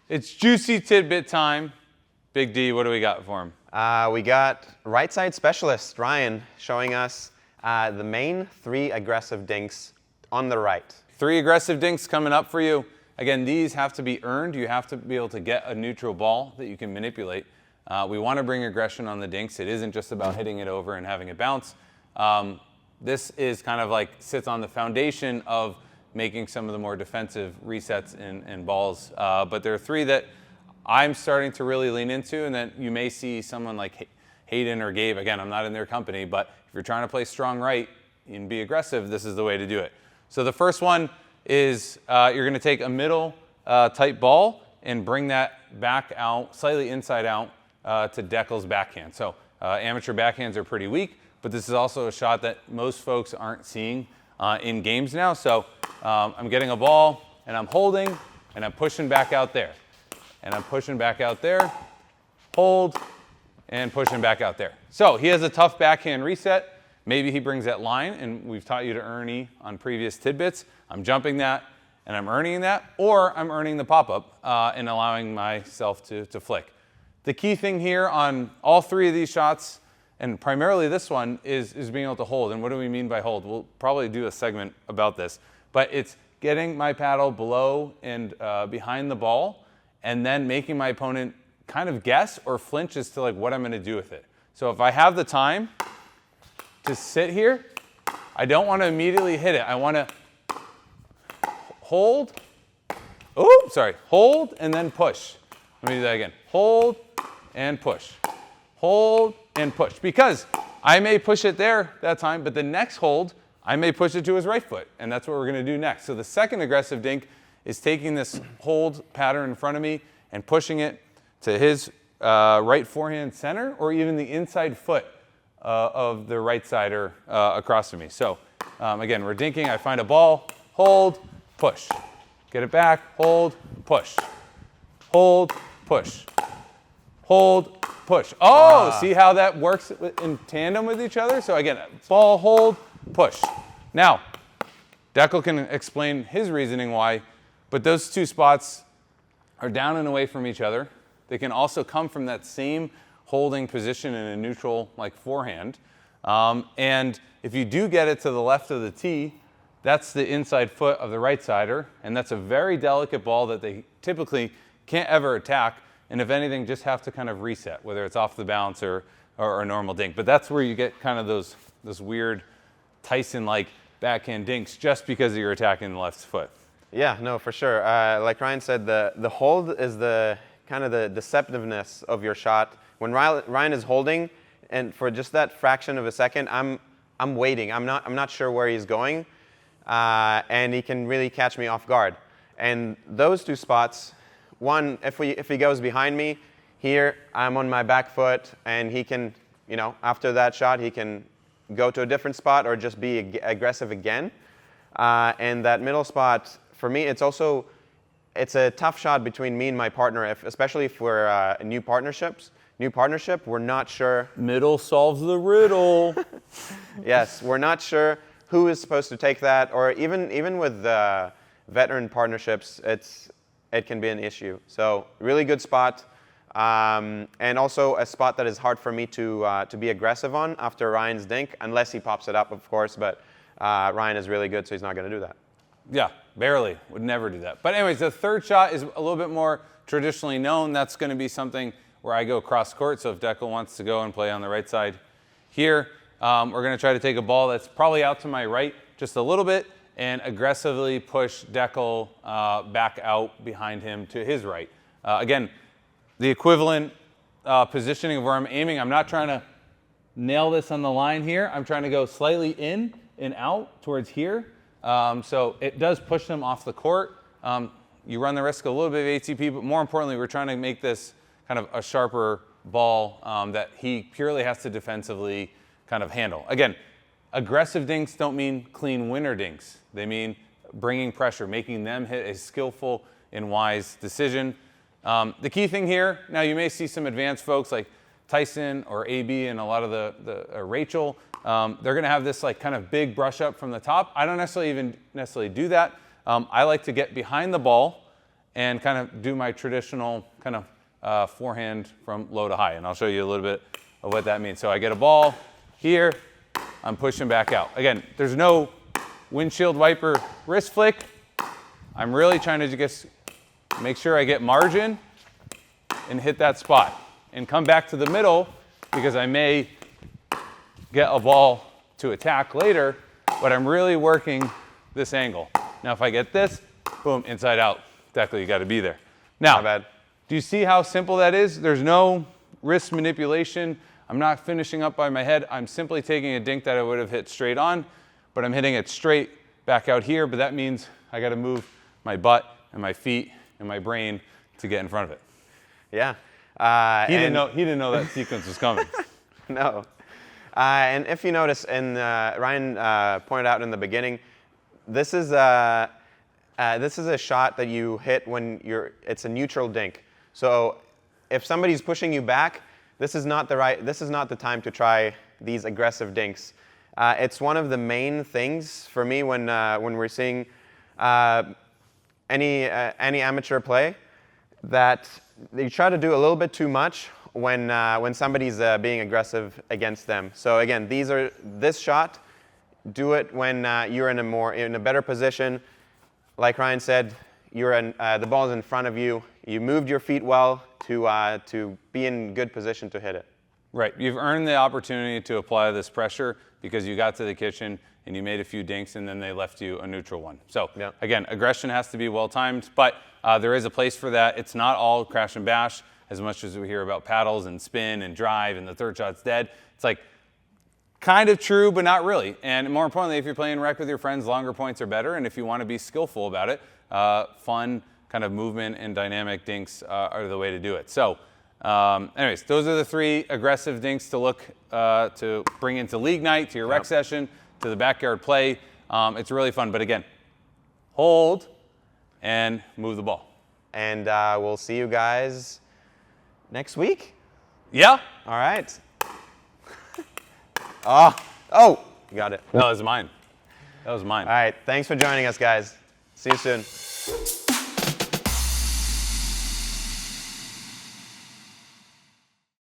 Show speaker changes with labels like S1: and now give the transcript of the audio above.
S1: It's juicy tidbit time. Big D, what do we got for him?
S2: We got right side specialist, Ryan, showing us the main 3 aggressive dinks on the right.
S1: 3 aggressive dinks coming up for you. Again, these have to be earned. You have to be able to get a neutral ball that you can manipulate. We want to bring aggression on the dinks. It isn't just about hitting it over and having it bounce. This is kind of like sits on the foundation of making some of the more defensive resets and balls. But there are 3 that I'm starting to really lean into, and then you may see someone like Hayden or Gabe. Again, I'm not in their company, but if you're trying to play strong right and be aggressive, this is the way to do it. So the first one is you're going to take a middle type ball and bring that back out, slightly inside out to Dekel's backhand. So amateur backhands are pretty weak, but this is also a shot that most folks aren't seeing in games now. So I'm getting a ball and I'm holding and I'm pushing back out there. And I'm pushing back out there, hold, and pushing back out there. So he has a tough backhand reset. Maybe he brings that line, and we've taught you to earn on previous tidbits. I'm jumping that, and I'm earning that, or I'm earning the pop-up and allowing myself to flick. The key thing here on all 3 of these shots, and primarily this one, is being able to hold. And what do we mean by hold? We'll probably do a segment about this. But it's getting my paddle below and behind the ball, and then making my opponent kind of guess or flinch as to like what I'm going to do with it. So if I have the time to sit here, I don't want to immediately hit it. I want to hold, hold and then push. Let me do that again. Hold and push. Hold and push. Because I may push it there that time, but the next hold, I may push it to his right foot, and that's what we're going to do next. So the second aggressive dink is taking this hold pattern in front of me and pushing it to his right forehand center, or even the inside foot of the right sider across from me. So again, we're dinking. I find a ball, hold, push. Get it back, hold, push. Hold, push. Hold, push. Oh, see how that works in tandem with each other? So again, ball, hold, push. Now, Dekel can explain his reasoning why, but those 2 spots are down and away from each other. They can also come from that same holding position in a neutral like forehand. And if you do get it to the left of the tee, that's the inside foot of the right sider, and that's a very delicate ball that they typically can't ever attack, and if anything, just have to kind of reset, whether it's off the bounce or a normal dink. But that's where you get kind of those weird Tyson-like backhand dinks just because you're attacking the left foot.
S2: Yeah, no, for sure. Like Ryan said, the hold is the kind of the deceptiveness of your shot. When Ryan is holding, and for just that fraction of a second, I'm waiting. I'm not sure where he's going, and he can really catch me off guard. And those 2 spots, one, if he goes behind me, here I'm on my back foot, and he can, after that shot, he can go to a different spot or just be aggressive again. And that middle spot, for me, it's a tough shot between me and my partner, especially if we're new partnership, we're not sure.
S1: Middle solves the riddle.
S2: Yes, we're not sure who is supposed to take that, or even with veteran partnerships, it can be an issue. So really good spot, and also a spot that is hard for me to be aggressive on after Ryan's dink, unless he pops it up, of course, but Ryan is really good, so he's not going to do that.
S1: Yeah, barely. Would never do that. But anyways, the third shot is a little bit more traditionally known. That's going to be something where I go cross court. So if Dekel wants to go and play on the right side here, we're going to try to take a ball that's probably out to my right just a little bit and aggressively push Dekel back out behind him to his right. Again, the equivalent positioning of where I'm aiming. I'm not trying to nail this on the line here. I'm trying to go slightly in and out towards here. So it does push them off the court. You run the risk of a little bit of ATP, but more importantly, we're trying to make this kind of a sharper ball that he purely has to defensively kind of handle. Again, aggressive dinks don't mean clean winner dinks. They mean bringing pressure, making them hit a skillful and wise decision. The key thing here, now you may see some advanced folks like Tyson or AB and a lot of the Rachel. They're going to have this like kind of big brush up from the top. I don't necessarily do that. I like to get behind the ball and kind of do my traditional kind of forehand from low to high. And I'll show you a little bit of what that means. So I get a ball here, I'm pushing back out. Again, there's no windshield wiper wrist flick. I'm really trying to just make sure I get margin and hit that spot and come back to the middle because I may get a ball to attack later, but I'm really working this angle. Now if I get this, boom, inside out. Dekel, you got to be there. Now,
S2: Not bad.
S1: Do you see how simple that is? There's no wrist manipulation. I'm not finishing up by my head. I'm simply taking a dink that I would have hit straight on, but I'm hitting it straight back out here, but that means I got to move my butt and my feet and my brain to get in front of it.
S2: Yeah.
S1: He didn't know that sequence was coming.
S2: No. And if you notice, and Ryan pointed out in the beginning, this is a shot that you hit when it's a neutral dink. So if somebody's pushing you back, this is not the time to try these aggressive dinks. It's one of the main things for me when we're seeing any amateur play, that you try to do a little bit too much when somebody's being aggressive against them. So again, this shot, do it when you're in a better position. Like Ryan said, the ball's in front of you. You moved your feet well to be in good position to hit it.
S1: Right. You've earned the opportunity to apply this pressure because you got to the kitchen and you made a few dinks and then they left you a neutral one. So
S2: yeah.
S1: Again, aggression has to be well timed, but there is a place for that. It's not all crash and bash as much as we hear about paddles and spin and drive and the third shot's dead. It's like kind of true, but not really. And more importantly, if you're playing rec with your friends, longer points are better. And if you want to be skillful about it, fun kind of movement and dynamic dinks are the way to do it. So anyways, those are the 3 aggressive dinks to look to bring into league night, to your rec session, to the backyard play. It's really fun. But again, hold and move the ball.
S2: And we'll see you guys next week.
S1: Yeah.
S2: All right. Oh, you got it.
S1: That was mine. That was mine.
S2: All right. Thanks for joining us, guys. See you soon.